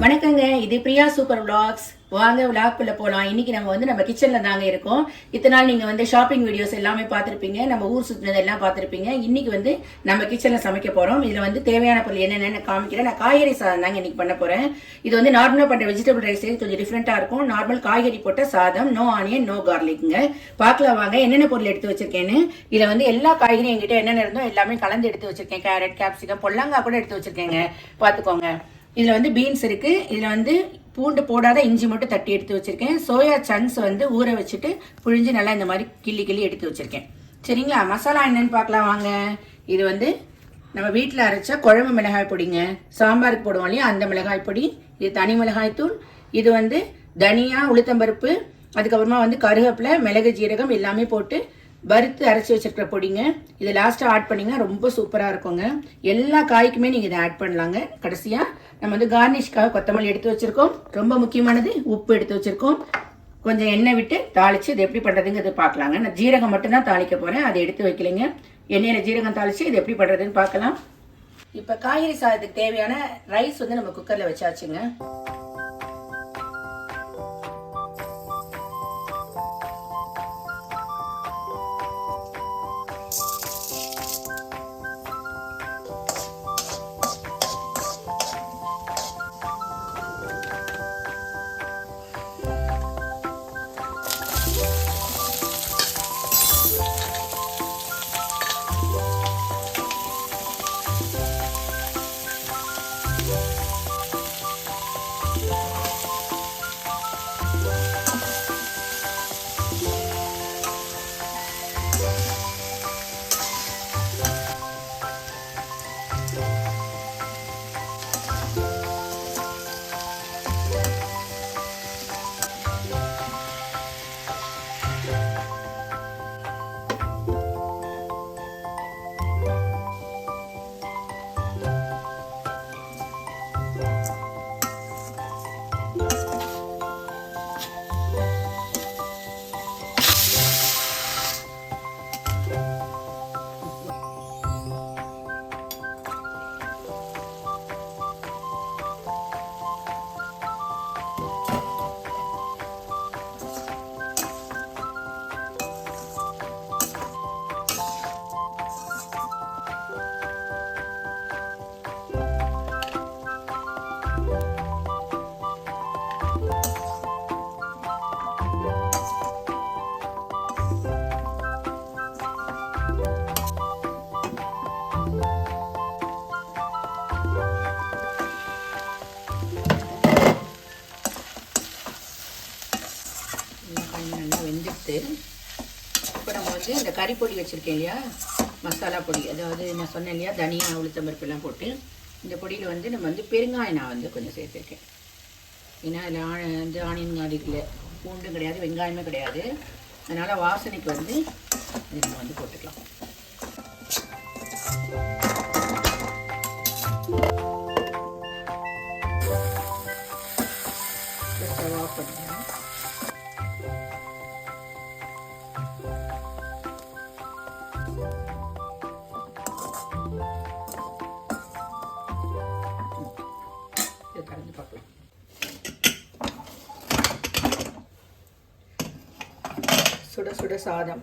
வணக்கங்க, இது Priya super vlogs. வாங்க விளாக்குள்ள போலாம். இன்னைக்கு நம்ம கிச்சன்ல தாங்க இருக்கோம். இத்தனை நாள் நீங்க ஷாப்பிங் வீடியோஸ் எல்லாமே பார்த்திருப்பீங்க, நம்ம ஊர் சுத்தினது எல்லாம் பார்த்திருப்பீங்க. இன்னைக்கு நம்ம கிச்சன்ல சமைக்க போறோம். இதுல தேவையான பொருள் என்னென்னு காமிக்கிறேன். நான் காய்கறி சாதம் தாங்க இன்னைக்கு பண்ண போறேன். இது நார்மலா பண்ற வெஜிடபிள் ரைஸ் கொஞ்சம் டிஃப்ரெண்டா இருக்கும். நார்மல் காய்கறி போட்ட சாதம், நோ ஆனியன் நோ கார்லிக்ங்க. பார்க்கலாம் வாங்க என்னென்ன பொருள் எடுத்து வச்சிருக்கேன்னு. இதுல எல்லா காய்கறியும் என்கிட்ட என்னென்ன இருந்தோ எல்லாமே கலந்து எடுத்து வச்சிருக்கேன். கேரட், கேப்சிகம், பொல்லாங்கா கூட எடுத்து வச்சிருக்கேங்க. பாத்துக்கோங்க. இதுல பீன்ஸ் இருக்கு. இதுல பூண்டு போடாத இஞ்சி மட்டும் தட்டி எடுத்து வச்சிருக்கேன். சோயா சங்க்ஸ் ஊற வச்சுட்டு புழிஞ்சு நல்லா இந்த மாதிரி கிள்ளி எடுத்து வச்சிருக்கேன். சரிங்களா? மசாலா என்னன்னு பார்க்கலாம் வாங்க. இது நம்ம வீட்டில் அரைச்ச குழம்பு மிளகாய் பொடிங்க. சாம்பாருக்கு போடுவோம் இல்லையா, அந்த மிளகாய் பொடி. இது தனி மிளகாய் தூள். இது தனியா, உளுத்தம்பருப்பு, அதுக்கப்புறமா கருவேப்பிலை, மிளகு, ஜீரகம் எல்லாமே போட்டு வறுத்து அரைச்சி வச்சிருக்கிற பொடிங்க. இதை லாஸ்டா ஆட் பண்ணீங்கன்னா ரொம்ப சூப்பரா இருக்குங்க. எல்லா காய்க்குமே நீங்க இதை ஆட் பண்ணலாங்க. கடைசியா நம்ம கார்னிஷ்காக கொத்தமல்லி எடுத்து வச்சிருக்கோம். ரொம்ப முக்கியமானது உப்பு எடுத்து வச்சிருக்கோம். கொஞ்சம் எண்ணெய் விட்டு தாளிச்சு இது எப்படி பண்றதுங்கிறது பார்க்கலாங்க. நான் ஜீரகம் மட்டும் தான் தாளிக்க போறேன், அதை எடுத்து வைக்கலைங்க. எண்ணெயில ஜீரகம் தாளிச்சு இது எப்படி பண்றதுன்னு பார்க்கலாம். இப்ப காய்கறி சாதத்துக்கு தேவையான ரைஸ் நம்ம குக்கர்ல வச்சாச்சுங்க. வெந்துட்டு இப்போ நம்ம இந்த கறி பொடி வச்சுருக்கேன் இல்லையா, மசாலா பொடி, அதாவது நான் சொன்னேன் இல்லையா, தனியா, உளுத்தம்பருப்பு எல்லாம் போட்டு இந்த பொடியில் நம்ம பெருங்காயம் நான் கொஞ்சம் சேர்த்துருக்கேன். ஏன்னா அதில் ஆனியன் கார்லிக்கில் பூண்டும் கிடையாது, வெங்காயமே கிடையாது. அதனால் வாசனைக்கு இது நம்ம போட்டுக்கலாம். ஆஃப் பண்ணிக்கலாம். கலந்து பார்க்கலாம். சுட சுட சாதம்.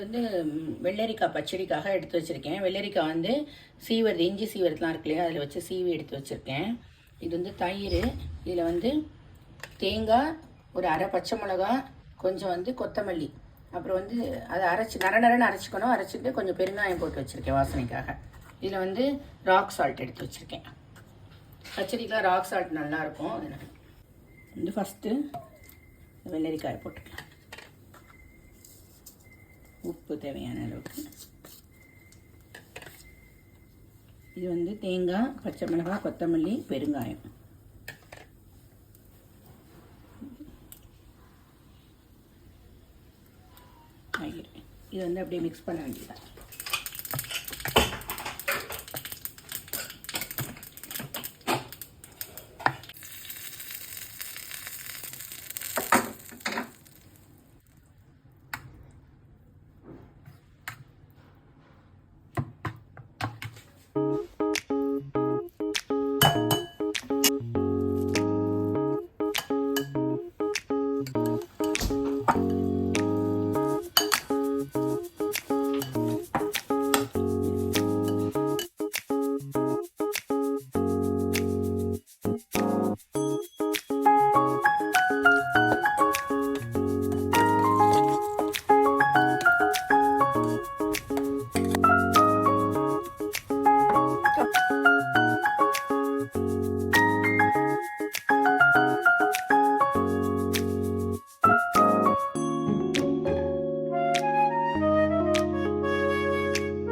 இது வெள்ளரிக்காய் பச்சடிக்காக எடுத்து வச்சுருக்கேன். வெள்ளரிக்காய் சீவரது, இஞ்சி சீவரத்துலாம் இருக்கு இல்லையா, அதில் வச்சு சீவி எடுத்து வச்சுருக்கேன். இது தயிர். இதில் தேங்காய், ஒரு அரை பச்சை மிளகா, கொஞ்சம் கொத்தமல்லி, அப்புறம் அதை அரைச்சி நரன்னு அரைச்சிக்கணும். அரைச்சிட்டு கொஞ்சம் பெருங்காயம் போட்டு வச்சுருக்கேன் வாசனைக்காக. இதில் ராக் சால்ட் எடுத்து வச்சுருக்கேன். பச்சடிக்கெலாம் ராக் சால்ட் நல்லாயிருக்கும். அதில் ஃபஸ்ட்டு வெள்ளரிக்காயை போட்டுக்கலாம். உப்பு தேவையான அளவுக்கு. இது தேங்காய், பச்சை மிளகாய், கொத்தமல்லி, பெருங்காயம். இது அப்படியே மிக்ஸ் பண்ண வேண்டியதான்.